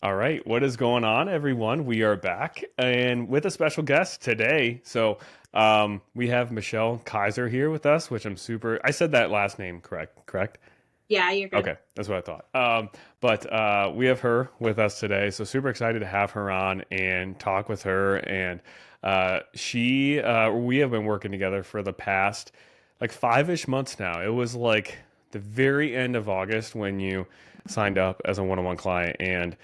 All right, what is going on, everyone? We are back and with a special guest today. We have Michelle Kaiser here with us, which I'm super. I said that last name correct? Correct? Yeah, you're good. Okay, that's what I thought. But we have her with us today, so super excited to have her on and talk with her. And we have been working together for the past like 5-ish months now. It was like the very end of August when you signed up as a one-on-one client, and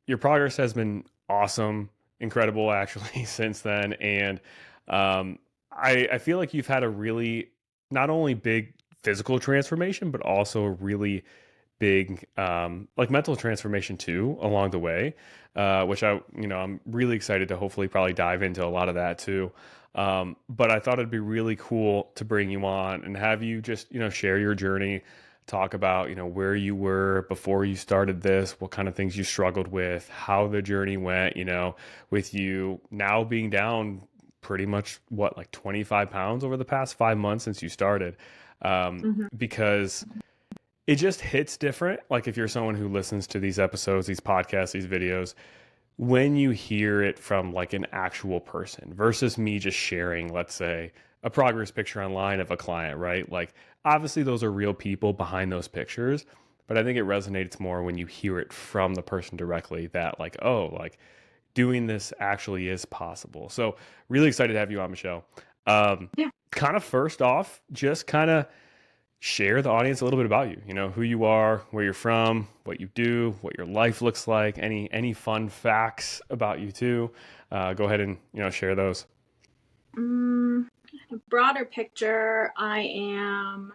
your progress has been awesome, incredible actually since then. And I feel like you've had a really not only big physical transformation, but also a really big like mental transformation too along the way, which I'm really excited to hopefully probably dive into a lot of that too. But I thought it'd be really cool to bring you on and have you just share your journey, talk about where you were before you started this, what kind of things you struggled with, how the journey went, with you now being down pretty much what, like 25 pounds over the past 5 months since you started. hmm Because it just hits different. Like if you're someone who listens to these episodes, these podcasts, these videos, when you hear it from like an actual person versus me just sharing, let's say, a progress picture online of a client, right? Like obviously those are real people behind those pictures, but I think it resonates more when you hear it from the person directly that like, oh, like doing this actually is possible. So really excited to have you on, Michelle. Um, Yeah. Kind of first off, just kind of share the audience a little bit about you. You know, who you are, where you're from, what you do, what your life looks like, any fun facts about you too. Go ahead and share those. Mm, Broader picture, I am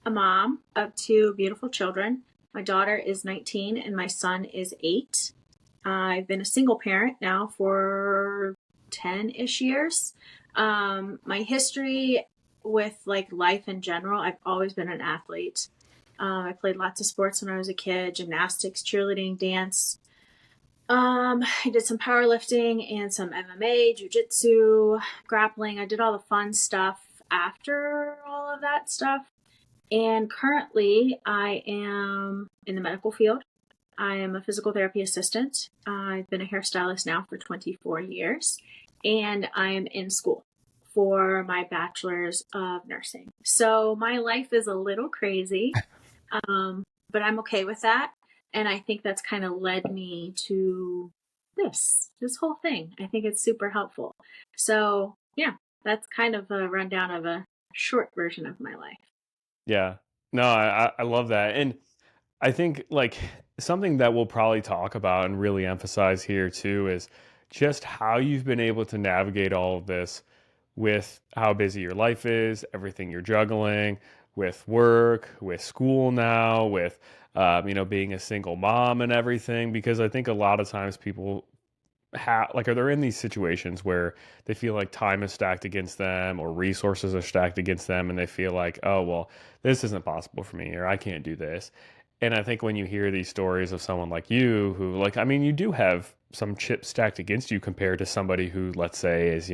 a mom of two beautiful children. My daughter is 19 and my son is 8. I've been a single parent now for 10-ish years. My history with like life in general, I've always been an athlete. I played lots of sports when I was a kid: gymnastics, cheerleading, dance. I did some powerlifting and some MMA, jujitsu, grappling. I did all the fun stuff after all of that stuff. And currently, I am in the medical field. I am a physical therapy assistant. I've been a hairstylist now for 24 years, and I am in school for my bachelor's of nursing. So my life is a little crazy, but I'm okay with that. And I think that's kind of led me to this whole thing. I think it's super helpful. So yeah, that's kind of a rundown of a short version of my life. Yeah. No, I love that. And I think like something that we'll probably talk about and really emphasize here too is just how you've been able to navigate all of this with how busy your life is, everything you're juggling with work, with school now, with being a single mom and everything. Because I think a lot of times people like are there in these situations where they feel like time is stacked against them or resources are stacked against them and they feel like, oh well, this isn't possible for me or I can't do this. And I think when you hear these stories of someone like you who, like, I mean, you do have some chips stacked against you compared to somebody who, let's say, is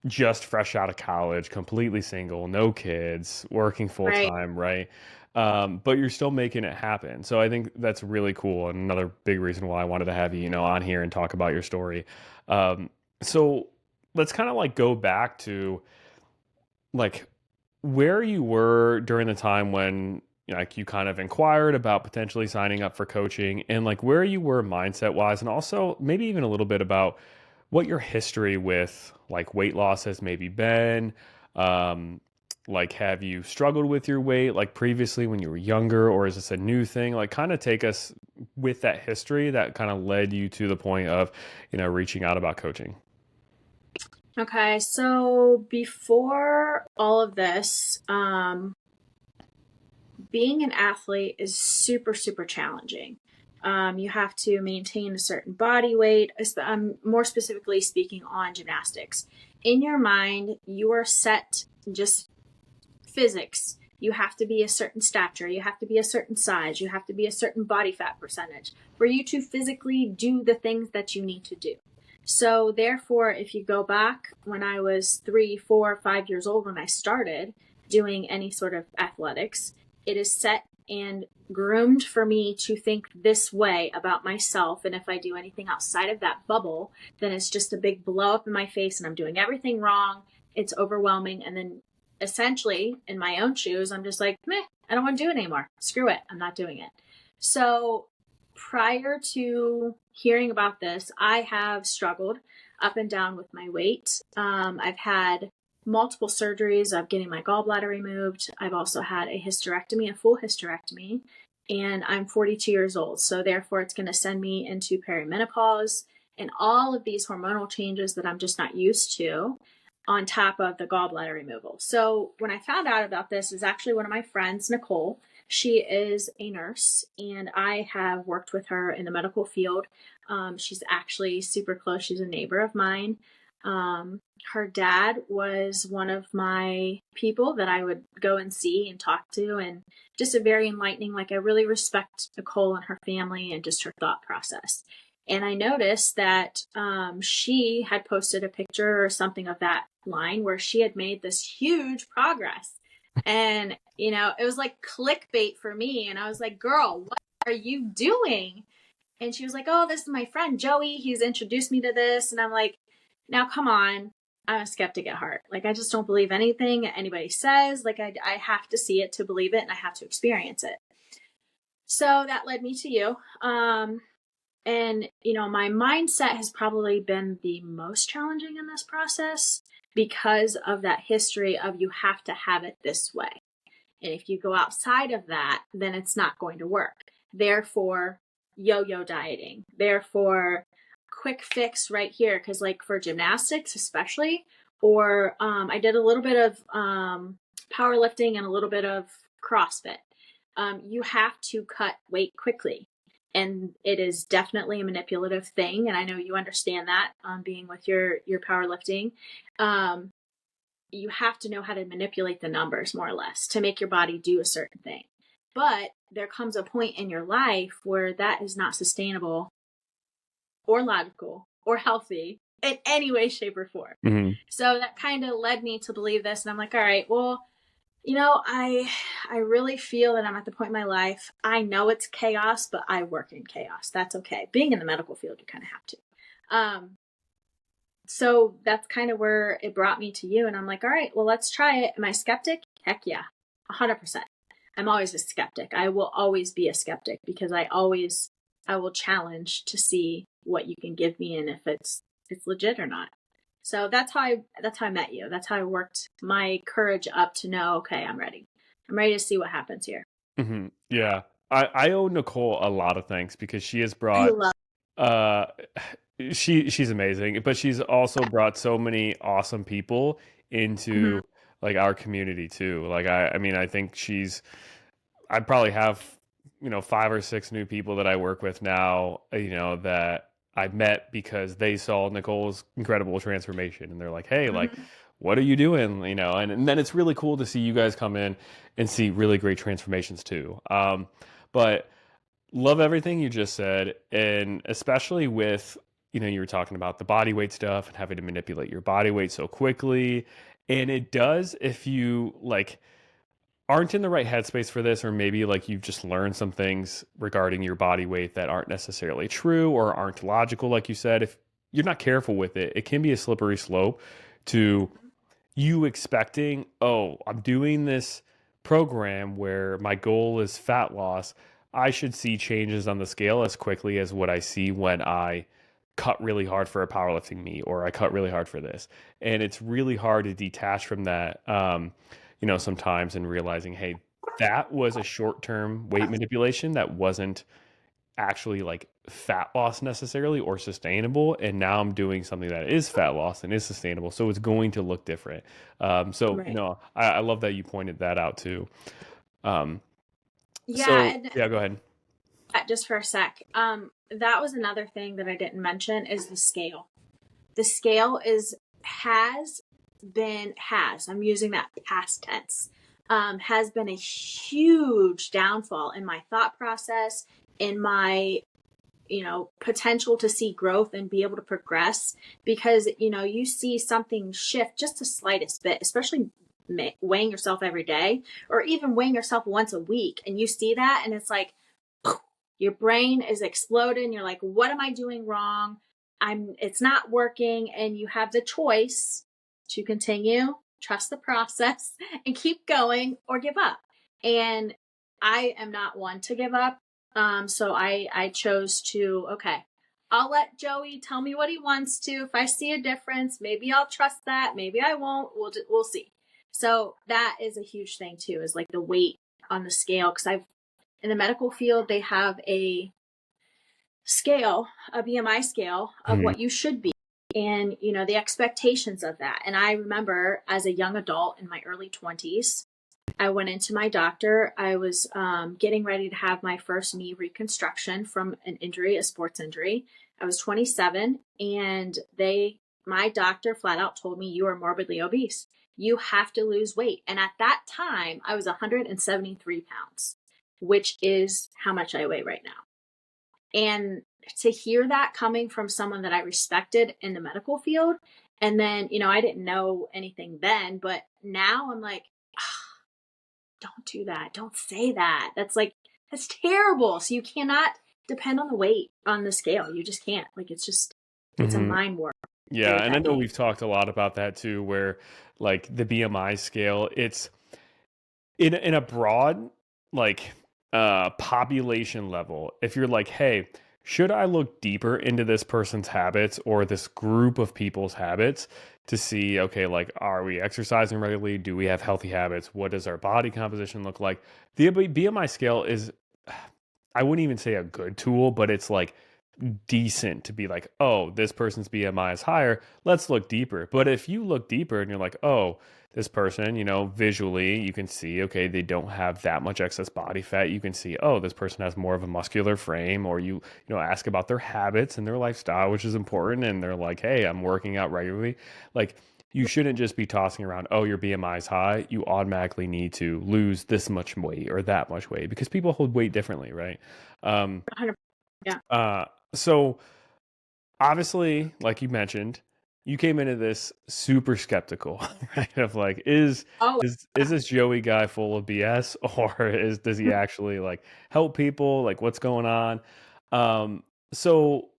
just fresh out of college, completely single, no kids, working full Right. time, right? But you're still making it happen. So I think that's really cool. And another big reason why I wanted to have you, on here and talk about your story. Um, so let's kind of like go back to like where you were during the time when like you kind of inquired about potentially signing up for coaching and like where you were mindset wise, and also maybe even a little bit about what your history with like weight loss has maybe been. Um, like, have you struggled with your weight like previously when you were younger, or is this a new thing? Like, kind of take us with that history that kind of led you to the point of, reaching out about coaching. Okay, so before all of this, being an athlete is super, super challenging. You have to maintain a certain body weight. More specifically speaking on gymnastics. In your mind, you are set just physics. You have to be a certain stature. You have to be a certain size. You have to be a certain body fat percentage for you to physically do the things that you need to do. So, therefore, if you go back when I was 3, 4, 5 years old when I started doing any sort of athletics, it is set and groomed for me to think this way about myself. And if I do anything outside of that bubble, then it's just a big blow up in my face and I'm doing everything wrong. It's overwhelming. And then essentially, in my own shoes, I'm just like, meh, I don't want to do it anymore. Screw it. I'm not doing it. So prior to hearing about this, I have struggled up and down with my weight. I've had multiple surgeries of getting my gallbladder removed. I've also had a hysterectomy, a full hysterectomy, and I'm 42 years old. So therefore it's going to send me into perimenopause and all of these hormonal changes that I'm just not used to on top of the gallbladder removal. So when I found out about this, is actually one of my friends, Nicole. She is a nurse and I have worked with her in the medical field. She's actually super close. She's a neighbor of mine. Her dad was one of my people that I would go and see and talk to, and just a very enlightening, like I really respect Nicole and her family and just her thought process. And I noticed that she had posted a picture or something of that line where she had made this huge progress. And, you know, it was like clickbait for me. And I was like, girl, what are you doing? And she was like, oh, this is my friend Joey. He's introduced me to this. And I'm like, now come on. I'm a skeptic at heart. Like, I just don't believe anything anybody says. Like, I have to see it to believe it and I have to experience it. So that led me to you. And, you know, my mindset has probably been the most challenging in this process because of that history of you have to have it this way. And if you go outside of that, then it's not going to work. Therefore, yo-yo dieting. Therefore, quick fix right here. Because like for gymnastics especially, or I did a little bit of powerlifting and a little bit of CrossFit. You have to cut weight quickly. And it is definitely a manipulative thing. And I know you understand that being with your powerlifting. You have to know how to manipulate the numbers more or less to make your body do a certain thing. But there comes a point in your life where that is not sustainable or logical or healthy in any way, shape, or form. Mm-hmm. So that kind of led me to believe this. And I'm like, all right, well, you know, I really feel that I'm at the point in my life. I know it's chaos, but I work in chaos. That's okay. Being in the medical field, you kind of have to. So that's kind of where it brought me to you. And I'm like, all right, well, let's try it. Am I skeptic? Heck yeah, 100%. I'm always a skeptic. I will always be a skeptic because I will challenge to see what you can give me and if it's legit or not. So that's how I met you. That's how I worked my courage up to know, okay, I'm ready. I'm ready to see what happens here. Mm-hmm. Yeah. I owe Nicole a lot of thanks because she has brought, she's amazing, but she's also brought so many awesome people into like our community too. Like, I mean, I think I probably have, you know, 5 or 6 new people that I work with now, you know, that I met because they saw Nicole's incredible transformation and they're like, hey, like, what are you doing? You know, and then it's really cool to see you guys come in and see really great transformations too. But love everything you just said. And especially with, you know, you were talking about the body weight stuff and having to manipulate your body weight so quickly. And it does, if you like, aren't in the right headspace for this, or maybe like you've just learned some things regarding your body weight that aren't necessarily true or aren't logical, like you said, if you're not careful with it, it can be a slippery slope to you expecting, oh, I'm doing this program where my goal is fat loss. I should see changes on the scale as quickly as what I see when I cut really hard for a powerlifting meet or I cut really hard for this. And it's really hard to detach from that. You know, sometimes and realizing, hey, that was a short-term weight manipulation that wasn't actually like fat loss necessarily or sustainable. And now I'm doing something that is fat loss and is sustainable. So it's going to look different. So, you know, I love that you pointed that out too. Yeah. Yeah, go ahead. Just for a sec. That was another thing that I didn't mention is the scale. The scale I'm using that past tense, has been a huge downfall in my thought process, in my, you know, potential to see growth and be able to progress because, you know, you see something shift just the slightest bit, especially weighing yourself every day or even weighing yourself once a week, and you see that and it's like your brain is exploding. You're like, what am I doing wrong? It's not working. And you have the choice to continue, trust the process, and keep going or give up. And I am not one to give up. So I chose to, okay, I'll let Joey tell me what he wants to. If I see a difference, maybe I'll trust that. Maybe I won't. We'll see. So that is a huge thing too, is like the weight on the scale. Cause in the medical field, they have a scale, a BMI scale of Mhm. what you should be and, the expectations of that. And I remember as a young adult in my early 20s, I went into my doctor. I was getting ready to have my first knee reconstruction from an injury, a sports injury. I was 27, and my doctor flat out told me, you are morbidly obese. You have to lose weight. And at that time, I was 173 pounds, which is how much I weigh right now. And to hear that coming from someone that I respected in the medical field, and then, I didn't know anything then, but now I'm like, don't do that. Don't say that. That's terrible. So you cannot depend on the weight on the scale. You just can't. Like, it's a Mhm. mind warp Yeah, with and I that know name. we've talked a lot about that too, where like the BMI scale, it's in a broad like population level. If you're like, hey, should I look deeper into this person's habits or this group of people's habits to see, okay, like, are we exercising regularly? Do we have healthy habits? What does our body composition look like? The BMI scale is, I wouldn't even say a good tool, but it's like decent to be like, oh, this person's BMI is higher. Let's look deeper. But if you look deeper and you're like, oh, this person, visually, you can see, okay, they don't have that much excess body fat. You can see, oh, this person has more of a muscular frame, or ask about their habits and their lifestyle, which is important. And they're like, hey, I'm working out regularly. Like, you shouldn't just be tossing around, oh, your BMI is high. You automatically need to lose this much weight or that much weight because people hold weight differently, right? Um, 100. Yeah. uh, so obviously, like you mentioned, you came into this super skeptical, right? Of like, Oh, is this Joey guy full of BS, or does he actually like help people? Like, what's going on? Um, so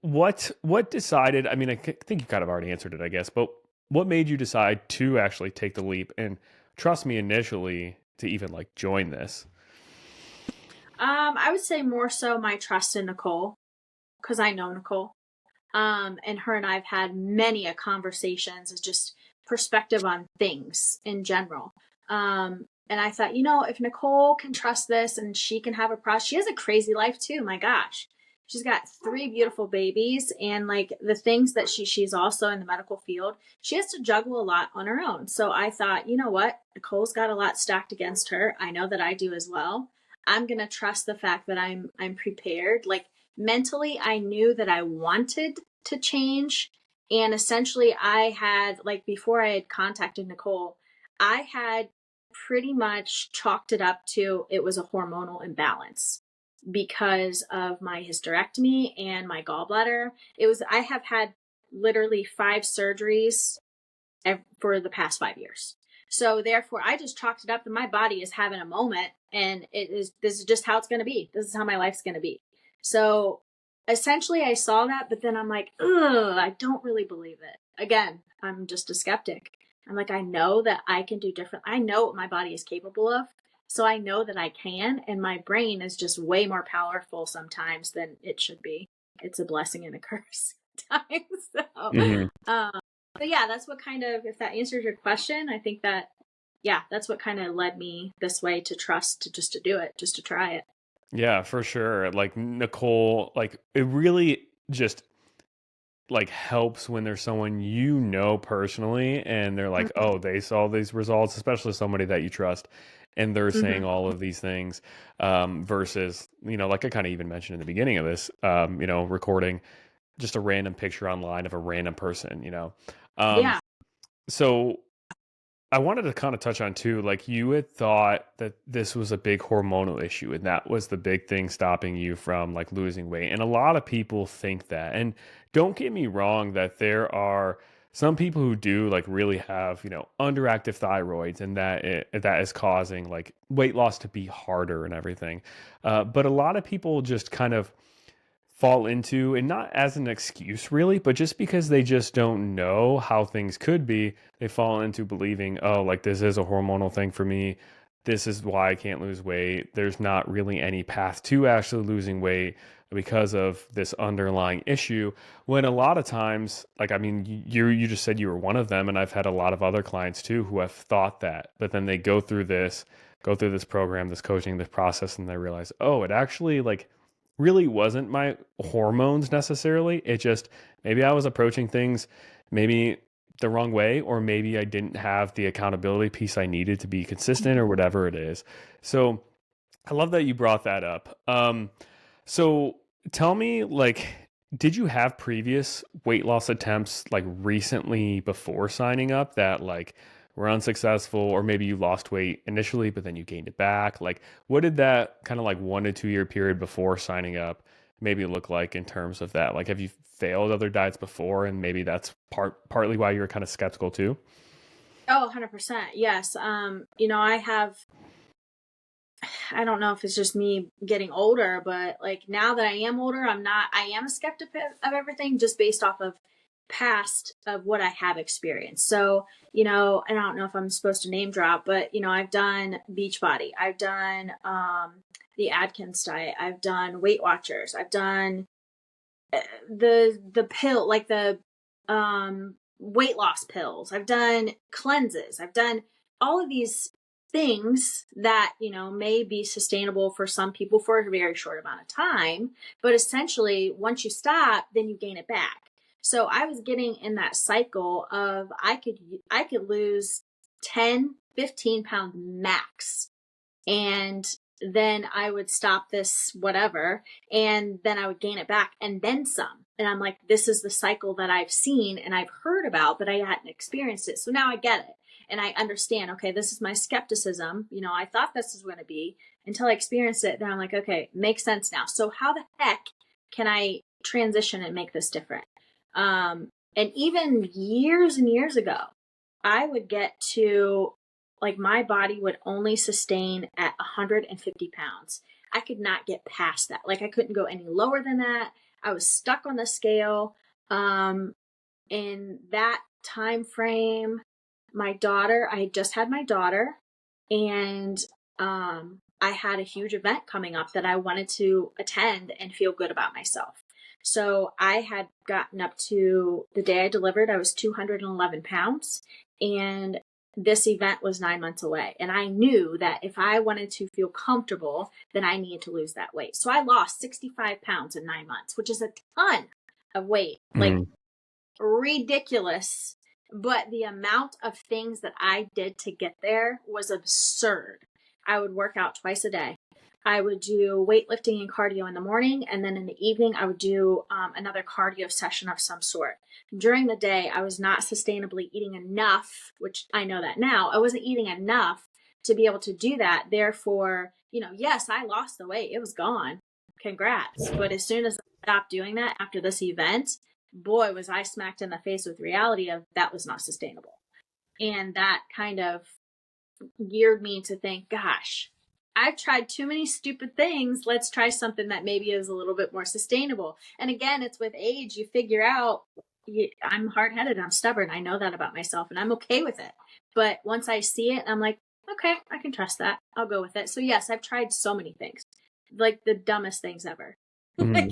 what decided? I mean, think you kind of already answered it, I guess, but what made you decide to actually take the leap and trust me initially to even like join this? I would say more so my trust in Nicole, because I know Nicole. And her and I've had many a conversations as just perspective on things in general. And I thought, if Nicole can trust this and she can have a process, she has a crazy life too. My gosh. She's got 3 beautiful babies, and like the things that she's also in the medical field, she has to juggle a lot on her own. So I thought, you know what? Nicole's got a lot stacked against her. I know that I do as well. I'm going to trust the fact that I'm prepared. Like, mentally, I knew that I wanted to change. And essentially, I had, like, before I had contacted Nicole, I had pretty much chalked it up to it was a hormonal imbalance because of my hysterectomy and my gallbladder. I have had literally 5 surgeries for the past 5 years. So therefore, I just chalked it up that my body is having a moment, and this is just how it's going to be. This is how my life's going to be. So essentially, I saw that, but then I'm like, ugh, I don't really believe it. Again, I'm just a skeptic. I'm like, I know that I can do different. I know what my body is capable of. So I know that I can, and my brain is just way more powerful sometimes than it should be. It's a blessing and a curse times. Hmm. So yeah, that's what kind of, if that answers your question, I think that, yeah, that's what kind of led me this way to trust, to just to do it, just to try it. Yeah, for sure. Like Nicole, like it really just like helps when there's someone personally and they're like, Mm-hmm. oh, they saw these results, especially somebody that you trust, and they're Mm-hmm. saying all of these things, versus, like I kind of even mentioned in the beginning of this, recording just a random picture online of a random person, um, Yeah. so I wanted to kind of touch on too, like you had thought that this was a big hormonal issue and that was the big thing stopping you from like losing weight. And a lot of people think that. And don't get me wrong that there are some people who do like really have, underactive thyroids, and that is causing like weight loss to be harder and everything. But a lot of people just kind of fall into, and not as an excuse really, but just because they just don't know how things could be, they fall into believing, oh, like this is a hormonal thing for me. This is why I can't lose weight. There's not really any path to actually losing weight because of this underlying issue. When a lot of times, like, I mean, you just said you were one of them, and I've had a lot of other clients too who have thought that, but then they go through this program, this coaching, this process, and they realize, oh, it actually like really wasn't my hormones necessarily. It just, maybe I was approaching things maybe the wrong way, or maybe I didn't have the accountability piece I needed to be consistent, or whatever it is. So I love that you brought that up. So tell me, like, did you have previous weight loss attempts like recently before signing up that like were unsuccessful, or maybe you lost weight initially, but then you gained it back? Like, what did that kind of like 1 to 2 year period before signing up maybe look like in terms of that? Like, have you failed other diets before, and maybe that's partly why you were kind of skeptical too? Oh, 100%. Yes. I have, I don't know if it's just me getting older, but like now that I am older, I am a skeptic of everything just based off of past of what I have experienced. So, and I don't know if I'm supposed to name drop, but I've done Beachbody, I've done the Atkins diet, I've done Weight Watchers, I've done the pill, like the weight loss pills, I've done cleanses, I've done all of these things that may be sustainable for some people for a very short amount of time, but essentially once you stop, then you gain it back. So I was getting in that cycle of I could lose 10-15 pounds max, and then I would stop this whatever, and then I would gain it back and then some. And I'm like, this is the cycle that I've seen and I've heard about, but I hadn't experienced it. So now I get it. And I understand, okay, this is my skepticism. I thought this was going to be until I experienced it. Then I'm like, okay, makes sense now. So how the heck can I transition and make this different? And even years and years ago, I would get to, like, my body would only sustain at 150 pounds. I could not get past that. Like, I couldn't go any lower than that. I was stuck on the scale. In that time frame, I had just had my daughter, and I had a huge event coming up that I wanted to attend and feel good about myself. So I had gotten up to the day I delivered, I was 211 pounds, and this event was 9 months away. And I knew that if I wanted to feel comfortable, then I needed to lose that weight. So I lost 65 pounds in 9 months, which is a ton of weight, like ridiculous. But the amount of things that I did to get there was absurd. I would work out twice a day. I would do weightlifting and cardio in the morning, and then in the evening, I would do another cardio session of some sort. During the day, I was not sustainably eating enough, which I know that now. I wasn't eating enough to be able to do that. Therefore, yes, I lost the weight. It was gone. Congrats. But as soon as I stopped doing that after this event, boy, was I smacked in the face with reality of that was not sustainable. And that kind of geared me to think, gosh, I've tried too many stupid things. Let's try something that maybe is a little bit more sustainable. And again, it's with age, you figure out I'm hard-headed, I'm stubborn. I know that about myself, and I'm okay with it. But once I see it, I'm like, okay, I can trust that. I'll go with it. So yes, I've tried so many things, like the dumbest things ever. Like,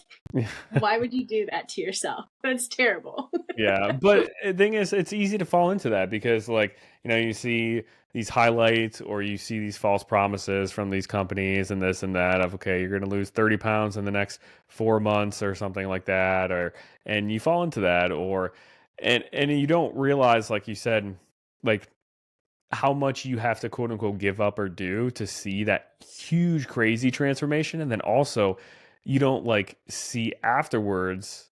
why would you do that to yourself? That's terrible. Yeah, but the thing is, it's easy to fall into that because, like, you see these highlights, or you see these false promises from these companies and this and that of, okay, you're going to lose 30 pounds in the next 4 months or something like that, and you fall into that, and you don't realize, like you said, like how much you have to quote unquote give up or do to see that huge, crazy transformation. And then also, you don't like see afterwards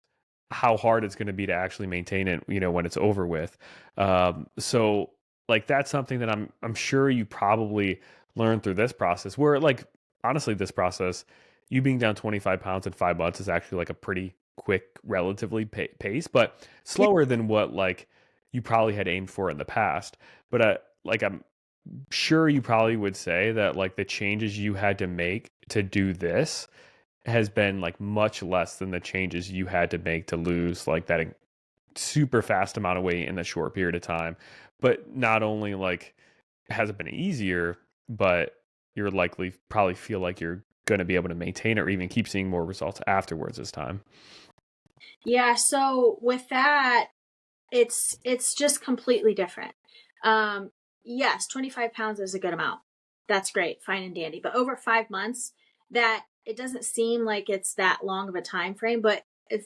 how hard it's going to be to actually maintain it, when it's over with. So like that's something that I'm sure you probably learned through this process, where like honestly, this process, you being down 25 pounds in 5 months is actually like a pretty quick, relatively pace, but slower than what like you probably had aimed for in the past. But like I'm sure you probably would say that like the changes you had to make to do this has been like much less than the changes you had to make to lose like that super fast amount of weight in a short period of time. But not only like has it been easier, but you're likely probably feel like you're going to be able to maintain it or even keep seeing more results afterwards this time. Yeah, so with that, it's just completely different. Um, yes, 25 pounds is a good amount. That's great, fine and dandy. But over 5 months, that it doesn't seem like it's that long of a time frame. But if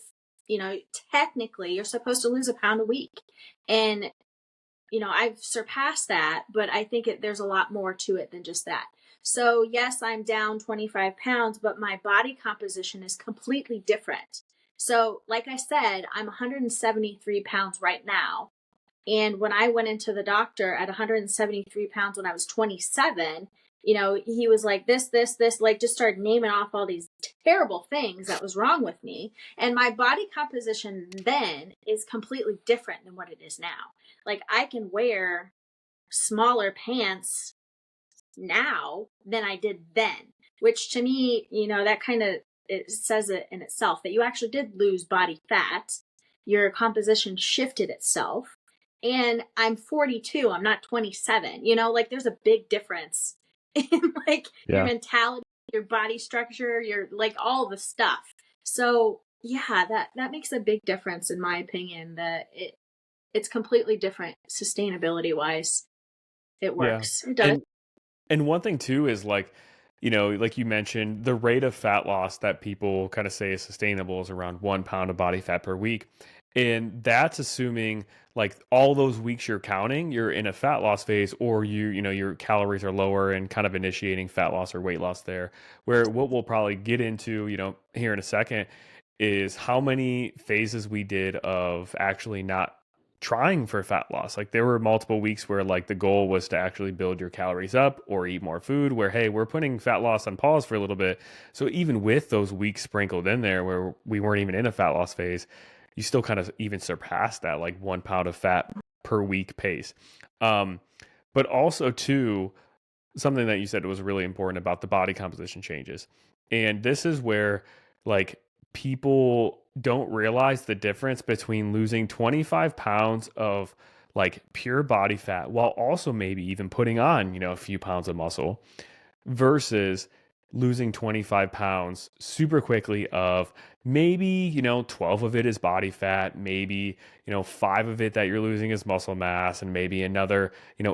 technically, you're supposed to lose a pound a week, and I've surpassed that. But I think there's a lot more to it than just that. So yes, I'm down 25 pounds, but my body composition is completely different. So, like I said, I'm 173 pounds right now. And when I went into the doctor at 173 pounds when I was 27, he was like, this, like just started naming off all these terrible things that was wrong with me. And my body composition then is completely different than what it is now. Like I can wear smaller pants now than I did then, which to me, that kind of it says it in itself that you actually did lose body fat. Your composition shifted itself. And I'm 42, I'm not 27. Like there's a big difference in like your Yeah. mentality, your body structure, your like all the stuff. So yeah, that makes a big difference in my opinion that it's completely different sustainability wise. It Yeah. works. It does. And one thing too is like, like you mentioned, the rate of fat loss that people kind of say is sustainable is around 1 pound of body fat per week. And that's assuming like all those weeks you're counting, you're in a fat loss phase or your calories are lower and kind of initiating fat loss or weight loss there. Where what we'll probably get into, here in a second is how many phases we did of actually not trying for fat loss. Like there were multiple weeks where like the goal was to actually build your calories up or eat more food where hey, we're putting fat loss on pause for a little bit. So even with those weeks sprinkled in there where we weren't even in a fat loss phase, you still kind of even surpassed that like 1 pound of fat per week pace. Um, but also too, something that you said was really important about the body composition changes. And this is where like people don't realize the difference between losing 25 pounds of like pure body fat while also maybe even putting on, a few pounds of muscle versus losing 25 pounds super quickly of maybe 12 of it is body fat, maybe 5 of it that you're losing is muscle mass, and maybe another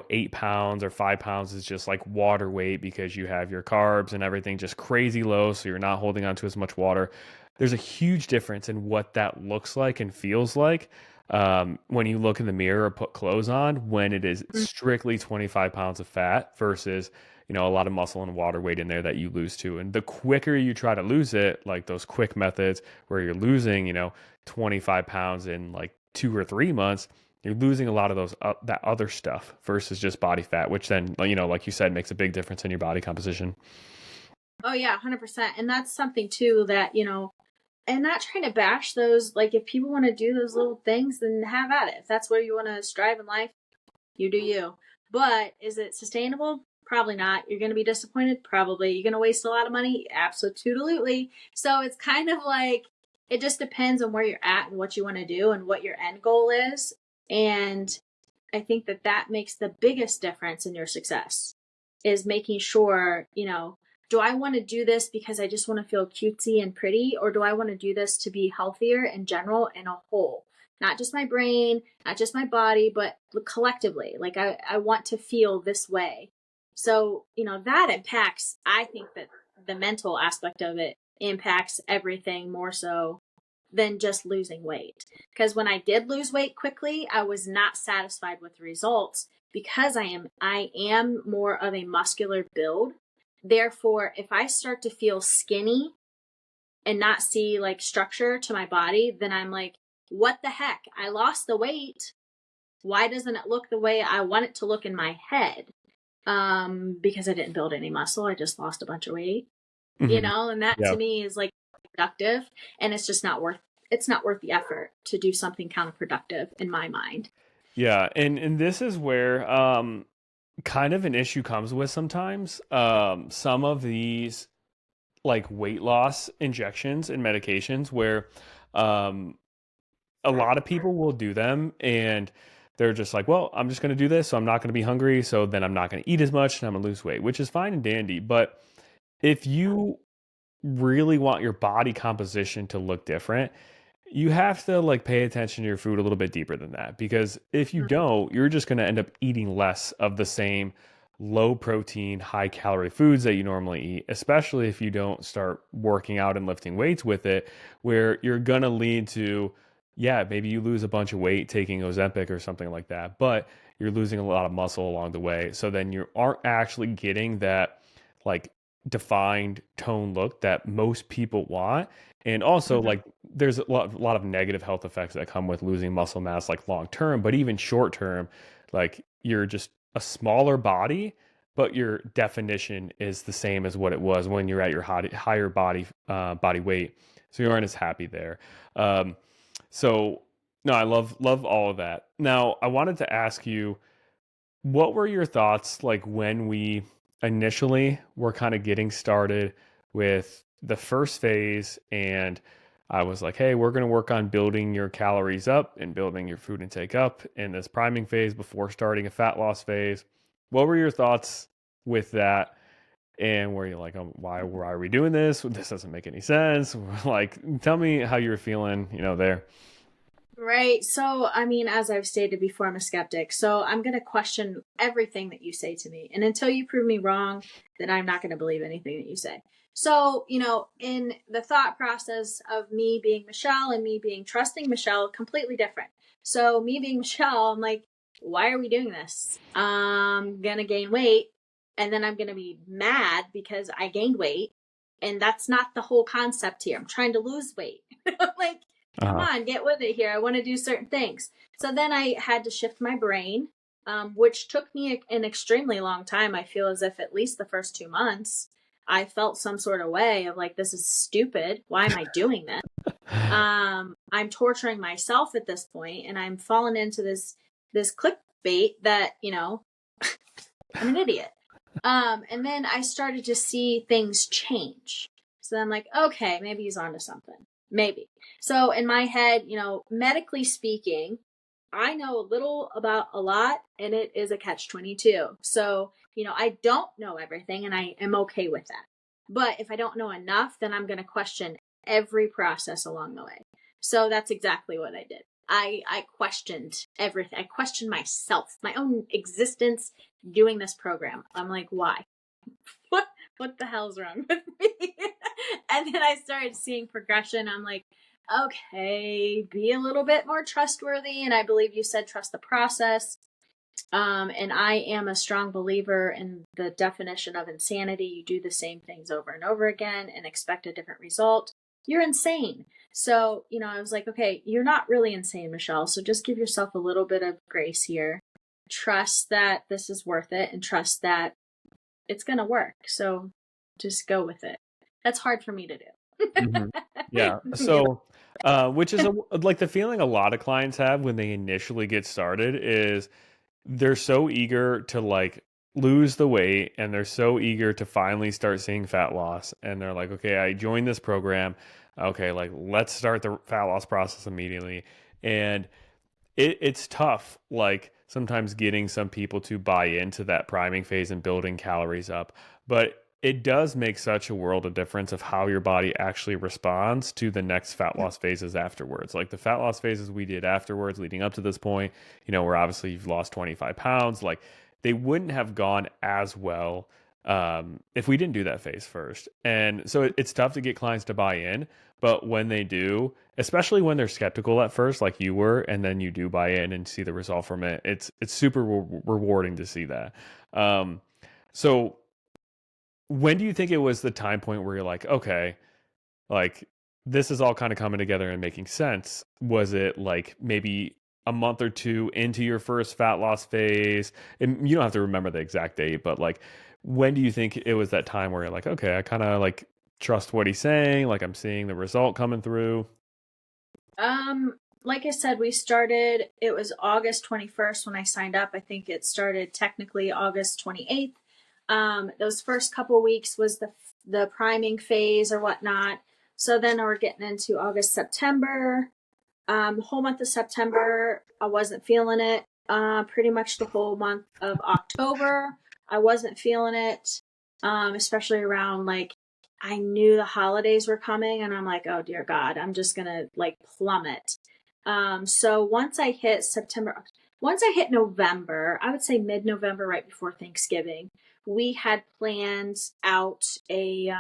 8 pounds or 5 pounds is just like water weight because you have your carbs and everything just crazy low, so you're not holding on to as much water. There's a huge difference in what that looks like and feels like when you look in the mirror or put clothes on when it is strictly 25 pounds of fat versus a lot of muscle and water weight in there that you lose to. And the quicker you try to lose it, like those quick methods where you're losing, 25 pounds in like 2 or 3 months, you're losing a lot of those that other stuff versus just body fat, which then, like you said, makes a big difference in your body composition. Oh yeah, 100%. And that's something too that, and not trying to bash those, like if people want to do those little things, then have at it. If that's where you want to strive in life, you do you. But is it sustainable? Probably not. You're going to be disappointed? Probably. You're going to waste a lot of money? Absolutely. So it's kind of like, it just depends on where you're at and what you want to do and what your end goal is. And I think that makes the biggest difference in your success is making sure, do I want to do this because I just want to feel cutesy and pretty, or do I want to do this to be healthier in general and a whole? Not just my brain, not just my body, but collectively. Like I want to feel this way. So, that impacts, I think that the mental aspect of it impacts everything more so than just losing weight. Because when I did lose weight quickly, I was not satisfied with the results because I am more of a muscular build. Therefore, if I start to feel skinny and not see like structure to my body, then I'm like, what the heck? I lost the weight. Why doesn't it look the way I want it to look in my head? Because I didn't build any muscle. I just lost a bunch of weight, Mhm. and that Yeah. to me is like productive, and it's just not worth the effort to do something counterproductive in my mind. Yeah, and this is where kind of an issue comes with sometimes. Some of these like weight loss injections and medications where um a lot of people will do them and they're just like, well, I'm just going to do this, so I'm not going to be hungry, so then I'm not going to eat as much and I'm going to lose weight, which is fine and dandy. But if you really want your body composition to look different, you have to like pay attention to your food a little bit deeper than that, because if you Mhm. don't, you're just going to end up eating less of the same low protein, high calorie foods that you normally eat, especially if you don't start working out and lifting weights with it, where you're going to lead to, yeah, maybe you lose a bunch of weight taking Ozempic or something like that, but you're losing a lot of muscle along the way. So then you aren't actually getting that like defined tone look that most people want. And also, Mhm. like, there's a lot of negative health effects that come with losing muscle mass, like long term, but even short term, like, you're just a smaller body, but your definition is the same as what it was when you're at your higher body weight. So you aren't as happy there. Um, so, no, I love all of that. Now, I wanted to ask you, what were your thoughts like when we initially were kind of getting started with the first phase? And I was like, hey, we're going to work on building your calories up and building your food intake up in this priming phase before starting a fat loss phase. What were your thoughts with that? And were you like, why are we doing this? This doesn't make any sense. Like, tell me how you're feeling, there. Right. So, I mean, as I've stated before, I'm a skeptic. So I'm going to question everything that you say to me. And until you prove me wrong, then I'm not going to believe anything that you say. So, in the thought process of me being Michelle and me being trusting Michelle, completely different. So, me being Michelle, I'm like, why are we doing this? I'm going to gain weight and then I'm going to be mad because I gained weight. And that's not the whole concept here. I'm trying to lose weight. Like, come Uh-huh. on, get with it here. I want to do certain things. So then I had to shift my brain, which took me an extremely long time. I feel as if at least the first 2 months, I felt some sort of way of like, this is stupid. Why am I doing this? I'm torturing myself at this point, and I'm falling into this clickbait that I'm an idiot. And then I started to see things change. So I'm like, okay, maybe he's onto something. Maybe. So in my head, medically speaking, I know a little about a lot, and it is a catch 22. So, I don't know everything, and I am okay with that. But if I don't know enough, then I'm going to question every process along the way. So that's exactly what I did. I questioned everything. I questioned myself, my own existence doing this program. I'm like, why? What what the hell's wrong with me? And then I started seeing progression. I'm like, okay, be a little bit more trustworthy. And I believe you said trust the process. And I am a strong believer in the definition of insanity. You do the same things over and over again and expect a different result. You're insane. So, I was like, okay, you're not really insane, Michelle. So just give yourself a little bit of grace here. Trust that this is worth it and trust that it's going to work. So just go with it. That's hard for me to Mhm. Yeah. do. So, which is like the feeling a lot of clients have when they initially get started is they're so eager to like lose the weight and they're so eager to finally start seeing fat loss. And they're like, okay, I joined this program. Okay, like let's start the fat loss process immediately. And it's tough, like sometimes getting some people to buy into that priming phase and building calories up. But it does make such a world of difference of how your body actually responds to the next fat loss phases afterwards. Like the fat loss phases we did afterwards, leading up to this point, where obviously you've lost 25 pounds, like they wouldn't have gone as well if we didn't do that phase first. And so it's tough to get clients to buy in. But when they do, especially when they're skeptical at first, like you were, and then you do buy in and see the result from it, it's super rewarding to see that. Um, so when do you think it was the time point where you're like, okay, like this is all kind of coming together and making sense? Was it like maybe a month or two into your first fat loss phase? And you don't have to remember the exact date, but like when do you think it was that time where you're like, okay, I kind of like trust what he's saying, like I'm seeing the result coming through? um like I said, we started, it was August 21st when I signed up. I think it started technically August 28th. Those first couple weeks was the priming phase or whatnot. So then we're getting into August, September. The whole month of September, I wasn't feeling it. Pretty much the whole month of October, I wasn't feeling it. Especially around like I knew the holidays were coming, and I'm like, oh dear God, I'm just gonna like plummet. So once I hit November, I would say mid-November, right before Thanksgiving, we had planned out a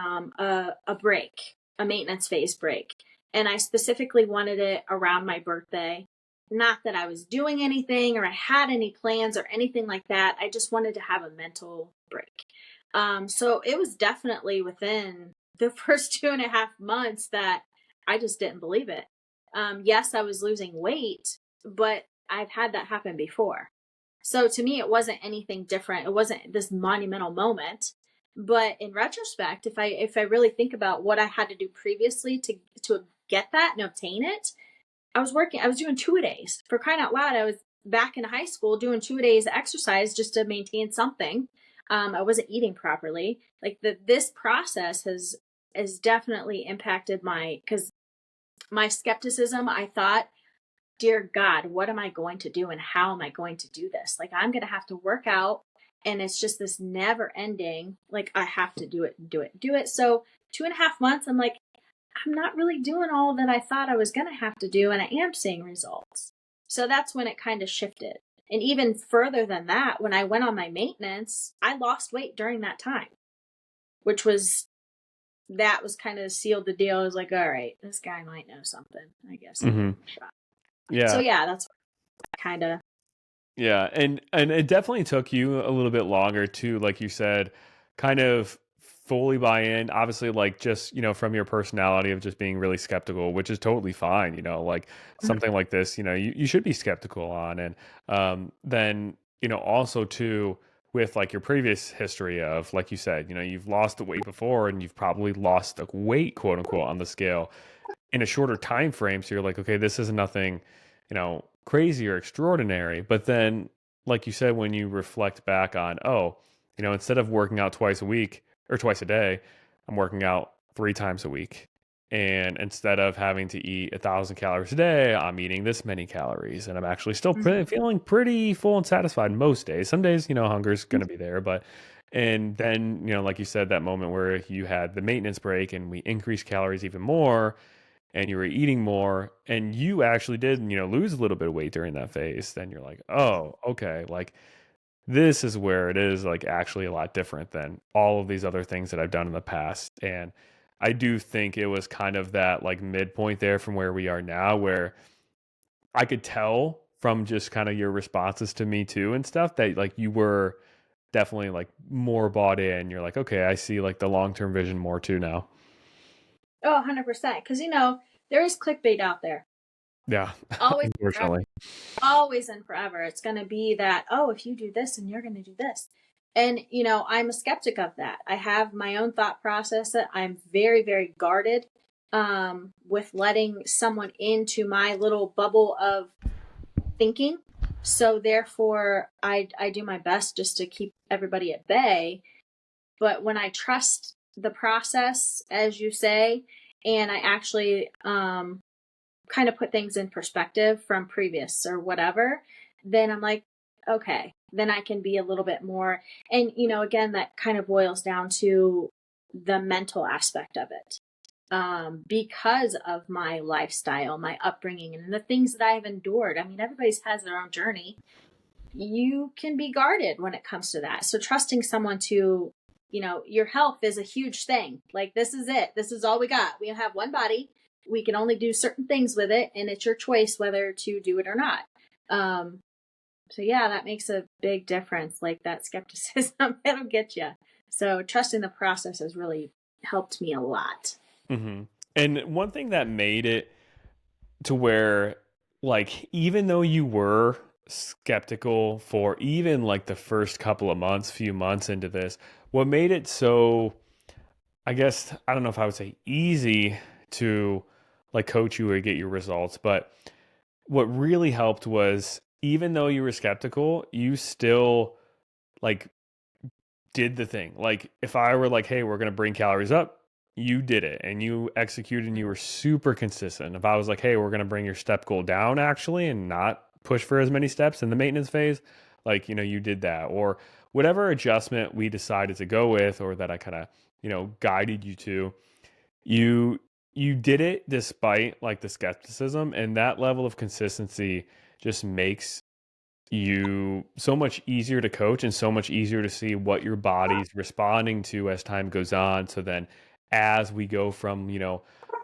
break, a maintenance phase break, and I specifically wanted it around my birthday. Not that I was doing anything or I had any plans or anything like that. I just wanted to have a mental break. So it was definitely within the first 2.5 months that I just didn't believe it. Yes, I was losing weight, but I've had that happen before. So to me, it wasn't anything different. It wasn't this monumental moment. But in retrospect, if I really think about what I had to do previously to get that and obtain it, I was doing 2-a-days. For crying out loud, I was back in high school doing 2-a-days exercise just to maintain something. I wasn't eating properly. Like this process has definitely impacted because my skepticism, I thought, dear God, what am I going to do and how am I going to do this? Like, I'm going to have to work out and it's just this never ending, like, I have to do it, do it, do it. So 2.5 months, I'm like, I'm not really doing all that I thought I was going to have to do, and I am seeing results. So that's when it kind of shifted. And even further than that, when I went on my maintenance, I lost weight during that time, which was that was kind of sealed the deal. I was like, all right, this guy might know something. I guess I'll give him a shot. So Yeah. yeah, that's kind of. Yeah, and it definitely took you a little bit longer to, like you said, kind of fully buy in. Obviously, like just, from your personality of just being really skeptical, which is totally fine, like something like this, you should be skeptical on. And then, also too, with like your previous history of, like you said, you've lost the weight before and you've probably lost the weight, quote unquote, on the scale in a shorter time frame. So you're like, okay, this is nothing, crazy or extraordinary. But then, like you said, when you reflect back on, oh, instead of working out twice a week or twice a day, I'm working out 3 times a week. And instead of having to eat 1,000 calories a day, I'm eating this many calories, and I'm actually still feeling pretty full and satisfied most days. Some days, hunger's going to be there, but and then, like you said, that moment where you had the maintenance break and we increased calories even more, and you were eating more and you actually did, lose a little bit of weight during that phase, then you're like, oh, okay, like this is where it is like actually a lot different than all of these other things that I've done in the past. And I do think it was kind of that like midpoint there from where we are now, where I could tell from just kind of your responses to me too and stuff that like you were definitely like more bought in. You're like, okay, I see like the long-term vision more too now. Oh, 100%. Because, there is clickbait out there. Yeah, Always, forever. unfortunately. Always and forever. It's going to be that, oh, if you do this and you're going to do this. And, I'm a skeptic of that. I have my own thought process that I'm very, very guarded with letting someone into my little bubble of thinking. So therefore, I do my best just to keep everybody at bay. But when I trust the process, as you say, and I actually kind of put things in perspective from previous or whatever, then I'm like, okay, then I can be a little bit more. And, again, that kind of boils down to the mental aspect of it. Because of my lifestyle, my upbringing, and the things that I have endured. I mean, everybody's has their own journey. You can be guarded when it comes to that. So trusting someone to, your health is a huge thing. Like, this is it. This is all we got. We have one body. We can only do certain things with it, and it's your choice whether to do it or not. So yeah, that makes a big difference. Like that skepticism, it'll get you. So trusting the process has really helped me a lot. Hmm. And one thing that made it to where, like, even though you were skeptical for even like the first couple of months, few months into this, what made it so, I guess, I don't know if I would say easy to like coach you or get your results, but what really helped was even though you were skeptical, you still like did the thing. Like if I were like, hey, we're going to bring calories up, you did it and you executed and you were super consistent. If I was like, hey, we're going to bring your step goal down actually and not push for as many steps in the maintenance phase, like, you did that. Or whatever adjustment we decided to go with or that I kind of, guided you to, you you did it despite like the skepticism, and that level of consistency just makes you so much easier to coach and so much easier to see what your body's responding to as time goes on. So then as we go from,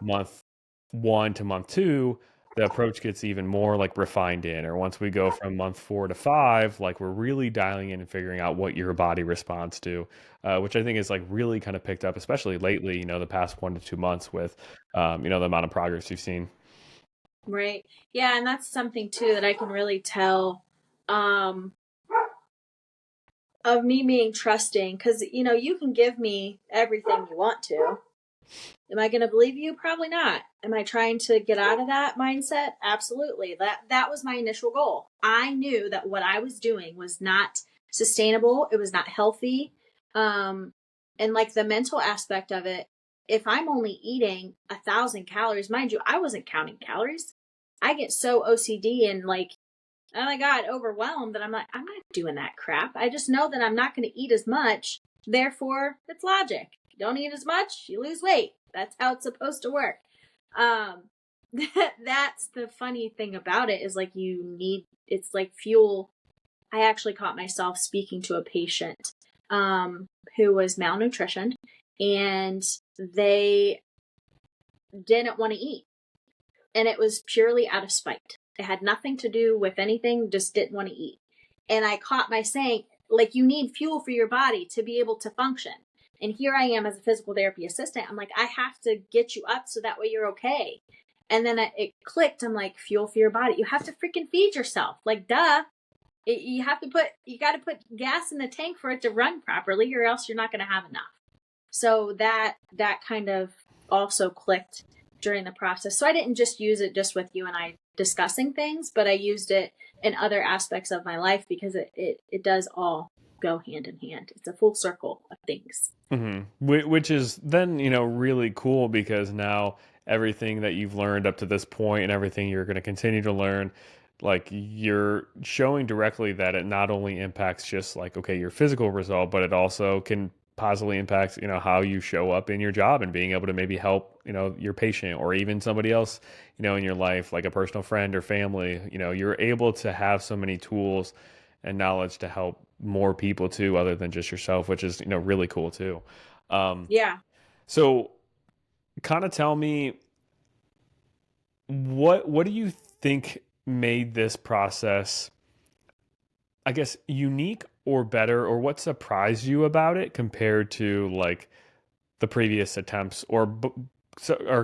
month 1 to month 2, the approach gets even more like refined in, or once we go from month 4 to 5, like we're really dialing in and figuring out what your body responds to, which I think is like really kind of picked up, especially lately, the past 1 to 2 months with, the amount of progress you've seen. Right. Yeah, and that's something too that I can really tell um of me being trusting, because you can give me everything you want to. Am I going to believe you? Probably not. Am I trying to get out of that mindset? Absolutely. That was my initial goal. I knew that what I was doing was not sustainable. It was not healthy. And like the mental aspect of it, if I'm only eating 1,000 calories, mind you, I wasn't counting calories. I get so OCD and like, oh my God, overwhelmed that I'm like, I'm not doing that crap. I just know that I'm not going to eat as much. Therefore, it's logic. You don't eat as much, you lose weight. That's how it's supposed to work. Um, that's the funny thing about it is like it's like fuel. I actually caught myself speaking to a patient who was malnutritioned, and they didn't want to eat. And it was purely out of spite. It had nothing to do with anything, just didn't want to eat. And I caught my saying, like, you need fuel for your body to be able to function. And here I am as a physical therapy assistant. I'm like, I have to get you up so that way you're okay. And then it clicked. I'm like, fuel for your body. You have to freaking feed yourself. Like, duh. You got to put gas in the tank for it to run properly, or else you're not going to have enough. So that kind of also clicked during the process. So I didn't just use it just with you and I discussing things, but I used it in other aspects of my life because it does all go hand in hand. It's a full circle of things. Which is then, really cool because now everything that you've learned up to this point and everything you're going to continue to learn, like you're showing directly that it not only impacts just like, okay, your physical result, but it also can positively impact, how you show up in your job and being able to maybe help, your patient or even somebody else, in your life, like a personal friend or family. You're able to have so many tools and knowledge to help more people too, other than just yourself, which is, really cool too. Um, Yeah. so kind of tell me what do you think made this process, I guess, unique or better, or what surprised you about it compared to like the previous attempts, or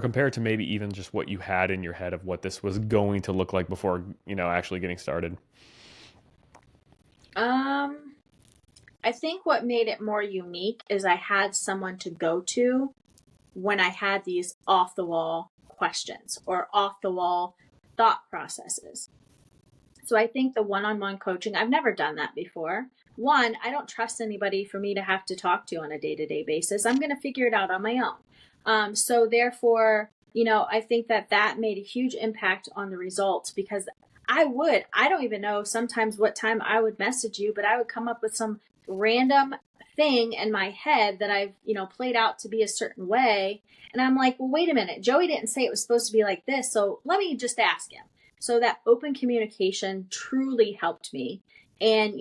compared to maybe even just what you had in your head of what this was going to look like before, actually getting started? Um, I think what made it more unique is I had someone to go to when I had these off the wall questions or off the wall thought processes. So I think the one on one coaching, I've never done that before. One, I don't trust anybody for me to have to talk to on a day to day basis. I'm going to figure it out on my own. So therefore, I think that made a huge impact on the results because I don't even know sometimes what time I would message you, but I would come up with some random thing in my head that I've, played out to be a certain way. And I'm like, well, wait a minute. Joey didn't say it was supposed to be like this. So let me just ask him. So that open communication truly helped me. And,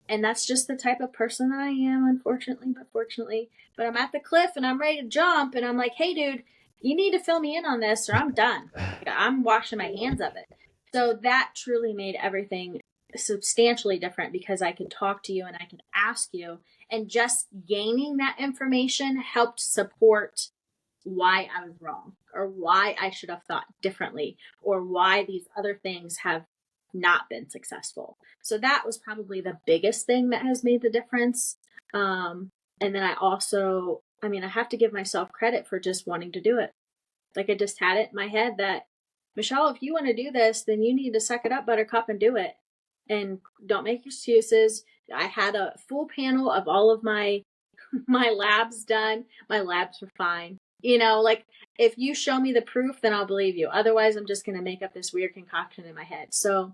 and that's just the type of person that I am, unfortunately, but fortunately. But I'm at the cliff and I'm ready to jump. And I'm like, hey, dude, you need to fill me in on this or I'm done. Like, I'm washing my hands of it. So that truly made everything substantially different because I could talk to you and I could ask you. And just gaining that information helped support why I was wrong or why I should have thought differently or why these other things have not been successful. So that was probably the biggest thing that has made the difference. And then I have to give myself credit for just wanting to do it. Like I just had it in my head that Michelle, if you want to do this, then you need to suck it up, buttercup, and do it. And don't make excuses. I had a full panel of all of my my labs done. My labs were fine. Like if you show me the proof, then I'll believe you. Otherwise, I'm just going to make up this weird concoction in my head. So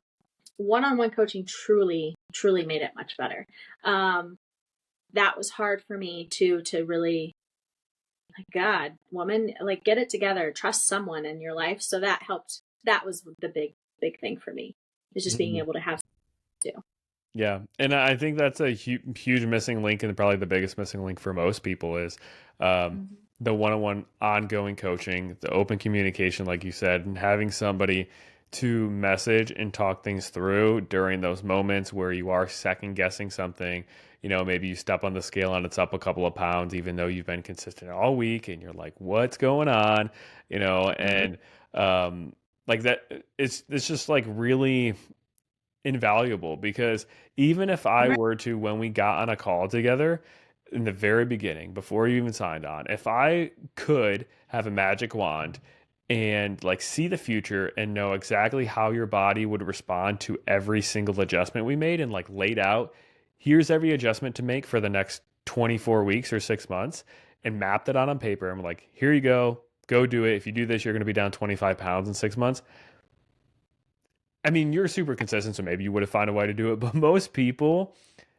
one-on-one coaching truly, truly made it much better. That was hard for me to really, like, God, woman, like, get it together, trust someone in your life. So that helped. That was the big thing for me, is just being Mhm. able to have to. Yeah, and I think that's a huge missing link, and probably the biggest missing link for most people is um, Mhm. the one-on-one ongoing coaching, the open communication, like you said, and having somebody to message and talk things through during those moments where you are second guessing something. Maybe you step on the scale and it's up a couple of pounds, even though you've been consistent all week, and you're like, "What's going on?" Mhm. And like that, it's just like really invaluable, because even if I Right. were to, when we got on a call together in the very beginning, before you even signed on, if I could have a magic wand and like see the future and know exactly how your body would respond to every single adjustment we made, and like laid out, here's every adjustment to make for the next 24 weeks or 6 months, and mapped it out on paper, I'm like, here you go do it. If you do this, you're going to be down 25 pounds in 6 months. I mean, you're super consistent, so maybe you would have found a way to do it, but most people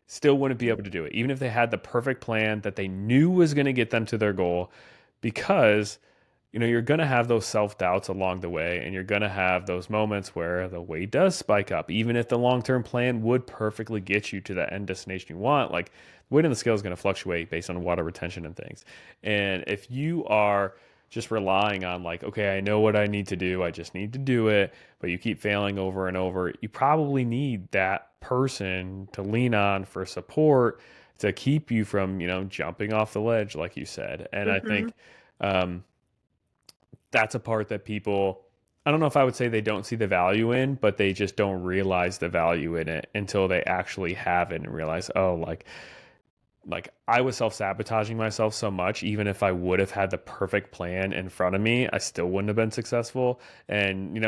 still wouldn't be able to do it, even if they had the perfect plan that they knew was going to get them to their goal, because you're going to have those self-doubts along the way, and you're going to have those moments where the weight does spike up, even if the long-term plan would perfectly get you to the end destination you want. Like, the weight on the scale is going to fluctuate based on water retention and things. And if you are just relying on, like, okay, I know what I need to do, I just need to do it, but you keep failing over and over, you probably need that person to lean on for support to keep you from, jumping off the ledge, like you said. And I Mhm. think um, that's a part that people, I don't know if I would say they don't see the value in, but they just don't realize the value in it until they actually have it and realize, oh, like I was self-sabotaging myself so much. Even if I would have had the perfect plan in front of me, I still wouldn't have been successful. And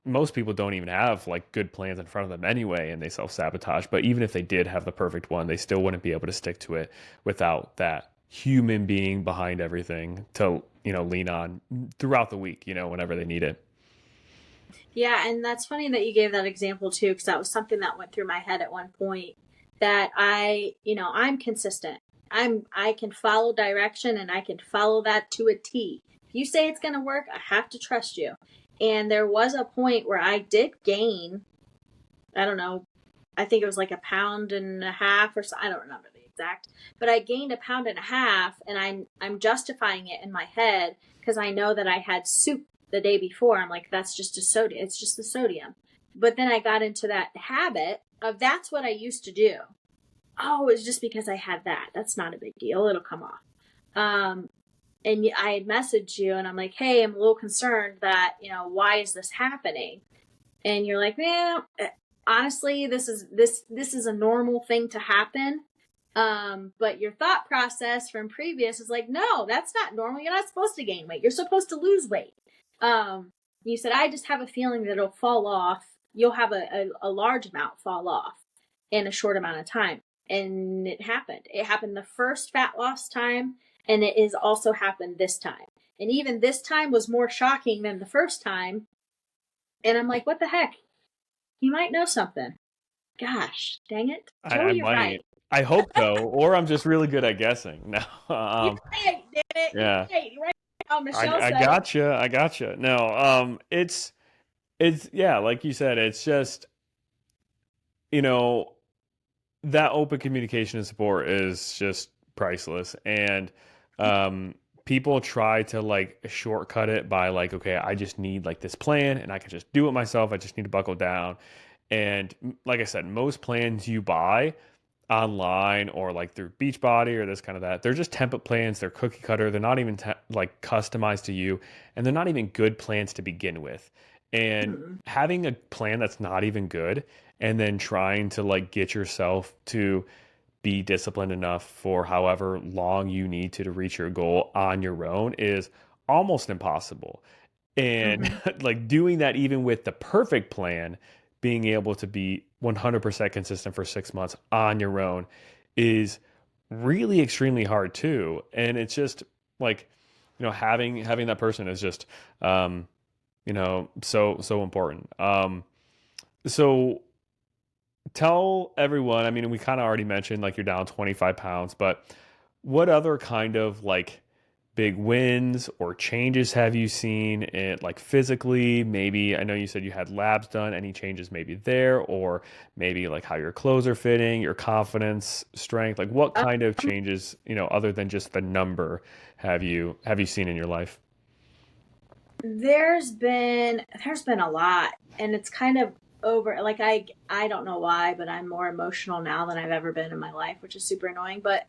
most people don't even have like good plans in front of them anyway, and they self-sabotage. But even if they did have the perfect one, they still wouldn't be able to stick to it without that human being behind everything to lean on throughout the week, whenever they need it. Yeah, and that's funny that you gave that example too, because that was something that went through my head at one point. That I'm consistent. I can follow direction, and I can follow that to a T. If you say it's going to work, I have to trust you. And there was a point where I did gain, I don't know, I think it was like a pound and a half or so. I don't remember the exact, but I gained a pound and a half, and I'm justifying it in my head because I know that I had soup the day before. I'm like, that's just a sodium. It's just the sodium. But then I got into that habit of, that's what I used to do. Oh, it's just because I had that. That's not a big deal. It'll come off. Um, and I had messaged you, and I'm like, hey, I'm a little concerned that, why is this happening? And you're like, man, honestly, this is a normal thing to happen. But your thought process from previous is like, no, that's not normal. You're not supposed to gain weight. You're supposed to lose weight. You said, I just have a feeling that it'll fall off. You'll have a large amount fall off in a short amount of time. And it happened. It happened the first fat loss time, and it is also happened this time. And even this time was more shocking than the first time. And I'm like, what the heck? He might know something. Gosh, dang it. Joe, I you're right. might. I hope so, or I'm just really good at guessing. No, You're right, damn it. You're yeah, right. You're right. Oh, I, Michelle I said it. gotcha. I gotcha. No, it's yeah, like you said, it's just you know that open communication and support is just priceless. And um, people try to like shortcut it by like, okay, I just need like this plan and I can just do it myself. I just need to buckle down. And like I said, most plans you buy online or like through Beachbody or this kind of that, they're just template plans. They're cookie cutter. They're not even like customized to you, and they're not even good plans to begin with. And Mm-mm. having a plan that's not even good, and then trying to like get yourself to be disciplined enough for however long you need to reach your goal on your own is almost impossible. And Hmm. like doing that even with the perfect plan, being able to be 100% consistent for 6 months on your own is really extremely hard too. And it's just like, having that person is just, so important. So tell everyone, I mean, we kind of already mentioned like you're down 25 pounds, but what other kind of like big wins or changes have you seen it like physically? Maybe I know you said you had labs done. Any changes maybe there, or maybe like how your clothes are fitting, your confidence, strength? Like what kind of changes, other than just the number, have you seen in your life? There's been a lot, and it's kind of over. Like I don't know why, but I'm more emotional now than I've ever been in my life, which is super annoying. But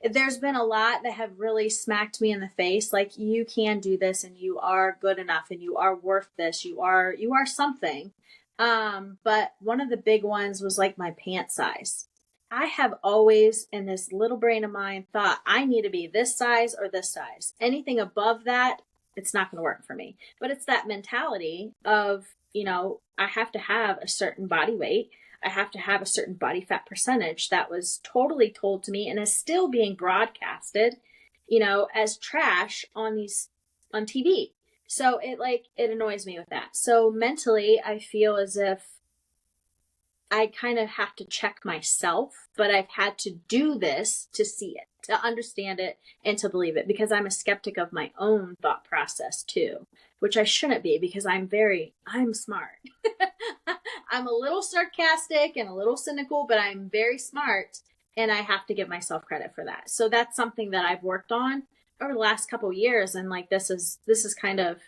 there's been a lot that have really smacked me in the face. Like, you can do this, and you are good enough, and you are worth this. You are something. But one of the big ones was like my pant size. I have always, in this little brain of mine, thought I need to be this size or this size. Anything above that, it's not going to work for me. But it's that mentality of, I have to have a certain body weight. I have to have a certain body fat percentage that was totally told to me and is still being broadcasted, as trash on TV. So it annoys me with that. So mentally, I feel as if I kind of have to check myself, but I've had to do this to see it, to understand it, and to believe it, because I'm a skeptic of my own thought process too, which I shouldn't be, because I'm smart. I'm a little sarcastic and a little cynical, but I'm very smart, and I have to give myself credit for that. So that's something that I've worked on over the last couple of years, and like this is kind of,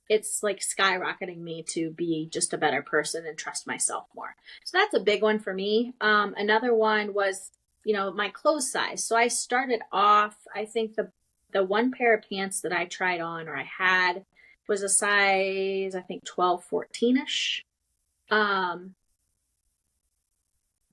it's like skyrocketing me to be just a better person and trust myself more. So that's a big one for me. Another one was, my clothes size. So I started off, I think the one pair of pants that I tried on, or I had, was a size, I think 12, 14-ish. Um,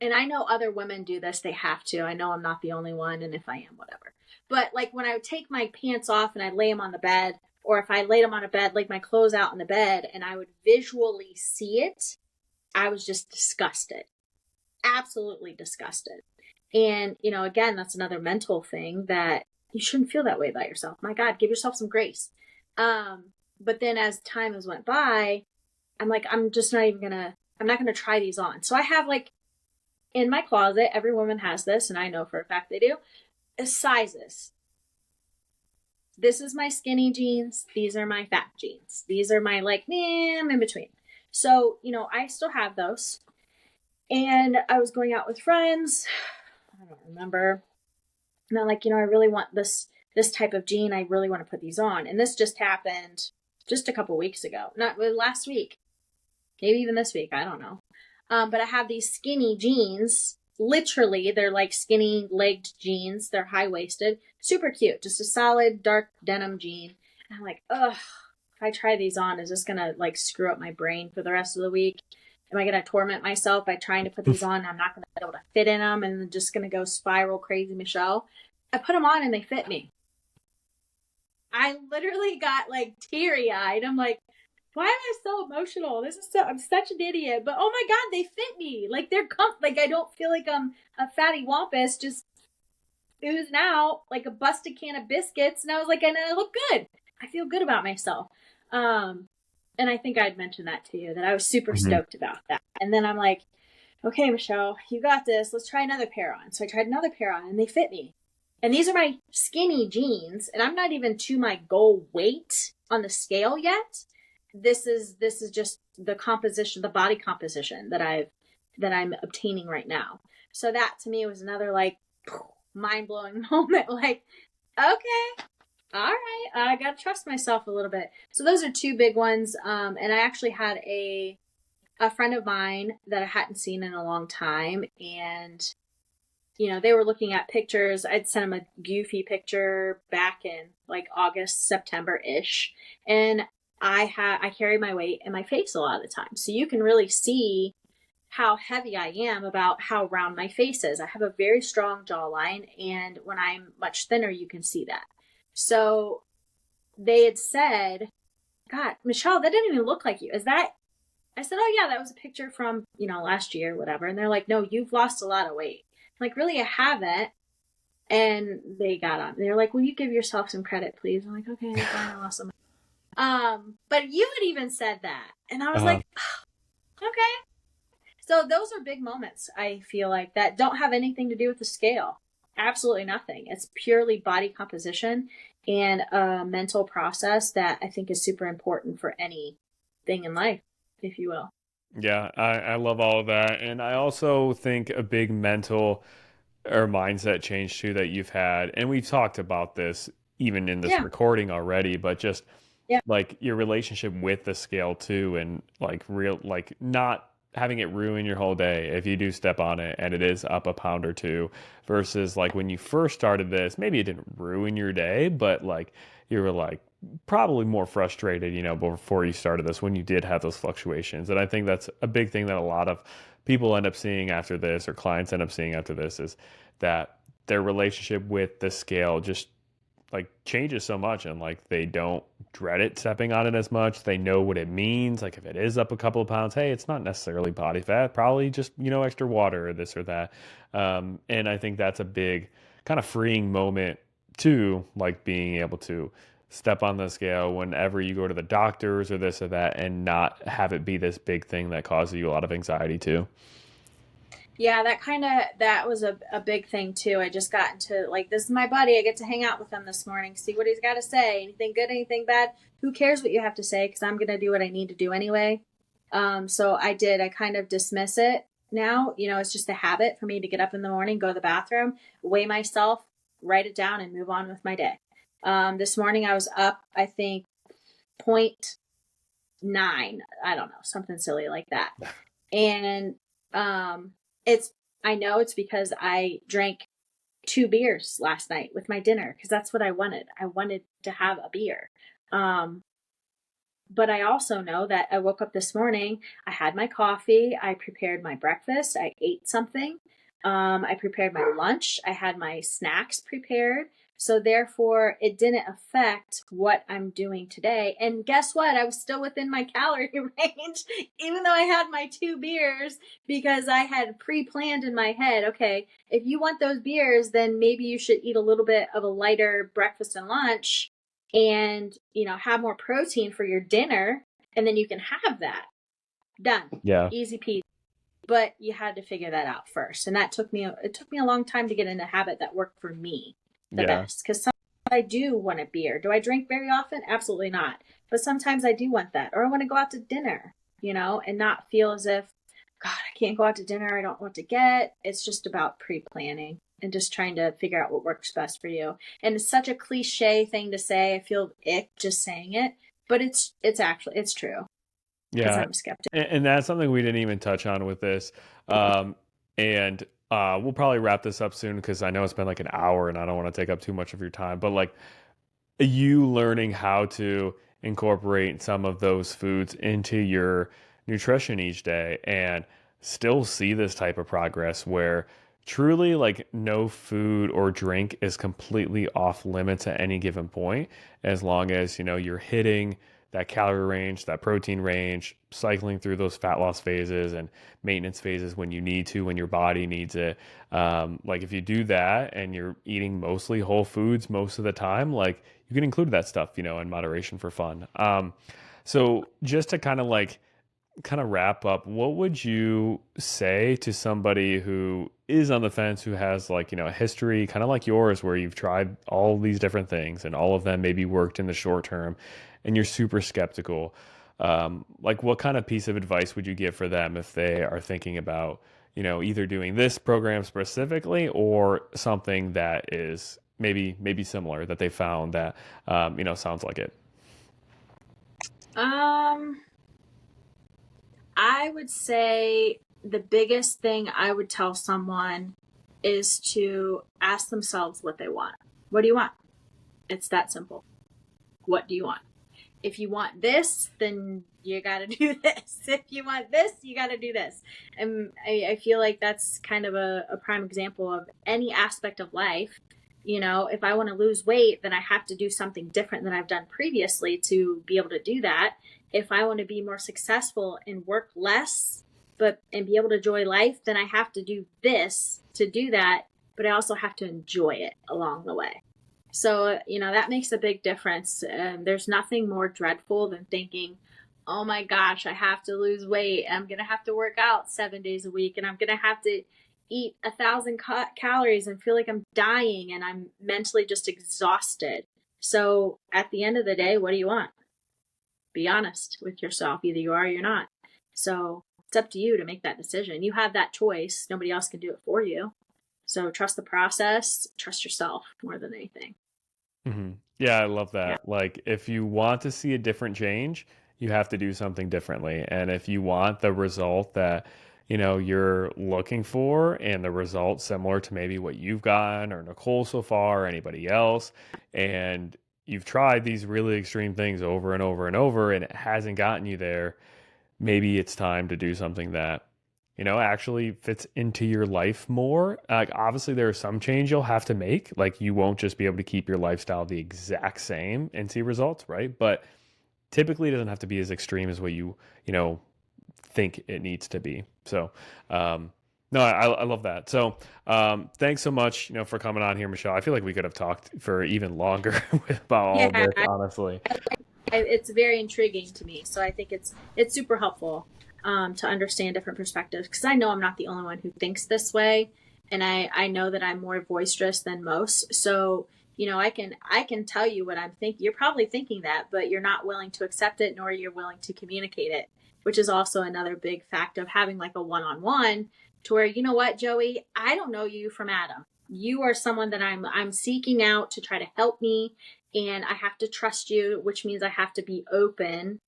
and I know other women do this. They have to. I know I'm not the only one. And if I am, whatever. But like when I would take my pants off and I'd lay them on the bed, or if I laid them on a bed, like my clothes out on the bed, and I would visually see it, I was just disgusted. Absolutely disgusted. And, again, that's another mental thing, that you shouldn't feel that way about yourself. My God, give yourself some grace. Um, but then as time has went by, I'm like, I'm not gonna try these on. So I have like in my closet, every woman has this, and I know for a fact they do, is sizes. This is my skinny jeans. These are my fat jeans. These are my like, in between. So, I still have those. And I was going out with friends. I don't remember. And I'm like, I really want this type of jean. I really want to put these on. And this just happened just a couple weeks ago. Not last week. Maybe even this week. I don't know. But I have these skinny jeans. Literally, they're like skinny legged jeans. They're high waisted, super cute, just a solid dark denim jean. And I'm like, ugh, if I try these on, is this gonna like screw up my brain for the rest of the week? Am I gonna torment myself by trying to put these on? I'm not gonna be able to fit in them, and just gonna go spiral crazy, Michelle. I put them on and they fit me. I literally got like teary eyed. I'm like, why am I so emotional? I'm such an idiot. But oh my God, they fit me. Like like I don't feel like I'm a fatty wampus just oozing out like a busted can of biscuits. And I was like, and I look good. I feel good about myself. Um, and I think I'd mentioned that to you, that I was super Mhm. stoked about that. And then I'm like, okay, Michelle, you got this. Let's try another pair on. So I tried another pair on, and they fit me. And these are my skinny jeans, and I'm not even to my goal weight on the scale yet. This is just the composition, the body composition that I'm obtaining right now. So that to me was another like mind blowing moment. Like, okay, all right, I gotta trust myself a little bit. So those are two big ones. And I actually had a friend of mine that I hadn't seen in a long time, and they were looking at pictures. I'd sent them a goofy picture back in like August, September-ish. And I carry my weight in my face a lot of the time. So you can really see how heavy I am about how round my face is. I have a very strong jawline, and when I'm much thinner, you can see that. So they had said, God, Michelle, that didn't even look like you. Is that, I said, oh yeah, that was a picture from, last year, whatever. And they're like, no, you've lost a lot of weight. I'm like, really, I haven't. And they got on. They're like, will you give yourself some credit, please? I'm like, okay, fine, I lost some. But you had even said that. And I was Uh-huh. like, oh, okay. So those are big moments, I feel like, that don't have anything to do with the scale. Absolutely nothing. It's purely body composition and a mental process that I think is super important for anything in life, if you will. Yeah, I love all of that. And I also think a big mental or mindset change too that you've had, and we've talked about this even in this Yeah. recording already, but just Yeah. like your relationship with the scale too, and like real, like not having it ruin your whole day if you do step on it and it is up a pound or two, versus like when you first started this, maybe it didn't ruin your day, but like you were like probably more frustrated, before you started this when you did have those fluctuations. And I think that's a big thing that a lot of people end up seeing after this, or clients end up seeing after this, is that their relationship with the scale just like changes so much, and like they don't dread it stepping on it as much. They know what it means. Like if it is up a couple of pounds, hey, it's not necessarily body fat, probably just, extra water or this or that. And I think that's a big kind of freeing moment too, like being able to step on the scale whenever you go to the doctors or this or that, and not have it be this big thing that causes you a lot of anxiety too. Yeah, that was a big thing too. I just got into like, this is my buddy. I get to hang out with him this morning, see what he's got to say. Anything good, anything bad? Who cares what you have to say? Because I'm gonna do what I need to do anyway. So I did. I kind of dismiss it now. It's just a habit for me to get up in the morning, go to the bathroom, weigh myself, write it down, and move on with my day. This morning I was up, I think, point nine. I don't know, something silly like that. And it's I know it's because I drank 2 beers last night with my dinner, because that's what I wanted. I wanted to have a beer. Um, but I also know that I woke up this morning, I had my coffee, I prepared my breakfast, I ate something, I prepared my lunch, I had my snacks prepared. So therefore, it didn't affect what I'm doing today. And guess what? I was still within my calorie range, even though I had my 2 beers, because I had pre-planned in my head, okay, if you want those beers, then maybe you should eat a little bit of a lighter breakfast and lunch, and have more protein for your dinner, and then you can have that. Done. Yeah. Easy peasy. But you had to figure that out first, and it took me a long time to get in a habit that worked for me the Yeah. best, because sometimes I do want a beer. Do I drink very often? Absolutely not. But sometimes I do want that, or I want to go out to dinner, and not feel as if, God, I can't go out to dinner, I don't know what to get. It's just about pre-planning and just trying to figure out what works best for you. And it's such a cliche thing to say. I feel ick just saying it, but it's true, because Yeah, I'm a skeptic. and that's something we didn't even touch on with this. Um, and we'll probably wrap this up soon because I know it's been like an hour and I don't want to take up too much of your time. But like you learning how to incorporate some of those foods into your nutrition each day and still see this type of progress where truly like no food or drink is completely off limits at any given point, as long as you're hitting that calorie range, that protein range, cycling through those fat loss phases and maintenance phases when you need to, when your body needs it. Like if you do that and you're eating mostly whole foods most of the time, like you can include that stuff, in moderation for fun. So just to kind of wrap up, what would you say to somebody who is on the fence, who has like, a history kind of like yours, where you've tried all these different things and all of them maybe worked in the short term and you're super skeptical? Like what kind of piece of advice would you give for them if they are thinking about, either doing this program specifically or something that is maybe similar that they found that, sounds like it? Um, I would say the biggest thing I would tell someone is to ask themselves what they want. What do you want? It's that simple. What do you want? If you want this, then you got to do this. If you want this, you got to do this. And I feel like that's kind of a prime example of any aspect of life. If I want to lose weight, then I have to do something different than I've done previously to be able to do that. If I want to be more successful and work less, and be able to enjoy life, then I have to do this to do that, but I also have to enjoy it along the way. So, that makes a big difference. There's nothing more dreadful than thinking, oh my gosh, I have to lose weight. I'm going to have to work out 7 days a week, and I'm going to have to eat 1,000 calories and feel like I'm dying, and I'm mentally just exhausted. So at the end of the day, what do you want? Be honest with yourself. Either you are or you're not. So it's up to you to make that decision. You have that choice. Nobody else can do it for you. So trust the process, trust yourself more than anything. Yeah, I love Yeah. that. Like, if you want to see a different change, you have to do something differently. And if you want the result that, you're looking for and the result similar to maybe what you've gotten or Nicole so far or anybody else, and you've tried these really extreme things over and over and over and it hasn't gotten you there, maybe it's time to do something that actually fits into your life more. Like, obviously there is some change you'll have to make. Like, you won't just be able to keep your lifestyle the exact same and see results, right? But typically it doesn't have to be as extreme as what you think it needs to be. So no, I love that. So thanks so much for coming on here, Michelle. I feel like we could have talked for even longer about all of Yeah, this, honestly. it's very intriguing to me. So I think it's super helpful to understand different perspectives, because I know I'm not the only one who thinks this way, and I know that I'm more boisterous than most. So I can tell you what I'm thinking. You're probably thinking that, but you're not willing to accept it, nor you're willing to communicate it, which is also another big fact of having like a one-on-one, to where, you know what, Joey, I don't know you from Adam. You are someone that I'm seeking out to try to help me, and I have to trust you, which means I have to be open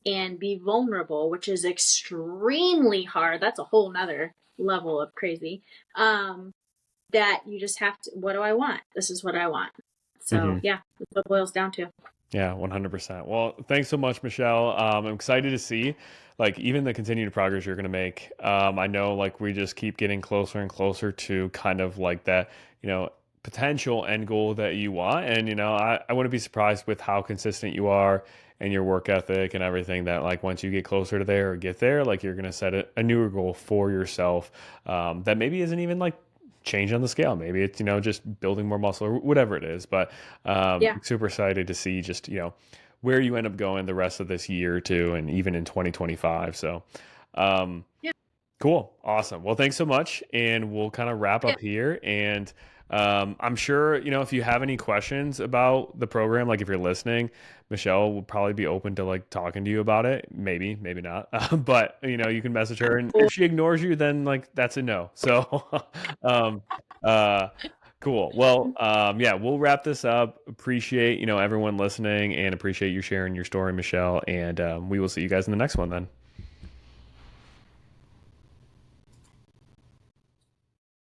and be vulnerable, which is extremely hard. That's a whole nother level of crazy. That you just have to, what do I want? This is what I want. So yeah, that's what it boils down to. Yeah, 100%. Well, thanks so much, Michelle. I'm excited to see like even the continued progress you're going to make. I know like we just keep getting closer and closer to kind of like that, potential end goal that you want. And, I wouldn't be surprised with how consistent you are and your work ethic and everything, that like once you get closer to there or get there, like you're going to set a newer goal for yourself that maybe isn't even like change on the scale. Maybe it's, just building more muscle or whatever it is. But Yeah. super excited to see just, where you end up going the rest of this year or two and even in 2025. So um, Yeah. cool. Awesome. Well, thanks so much. And we'll kind of wrap Yeah. up here. And I'm sure, if you have any questions about the program, like if you're listening, Michelle will probably be open to like talking to you about it. Maybe, maybe not. But, you can message her. And if she ignores you, then like that's a no. So, um, uh, cool. Well, yeah, we'll wrap this up. Appreciate, everyone listening and appreciate you sharing your story, Michelle. And we will see you guys in the next one then.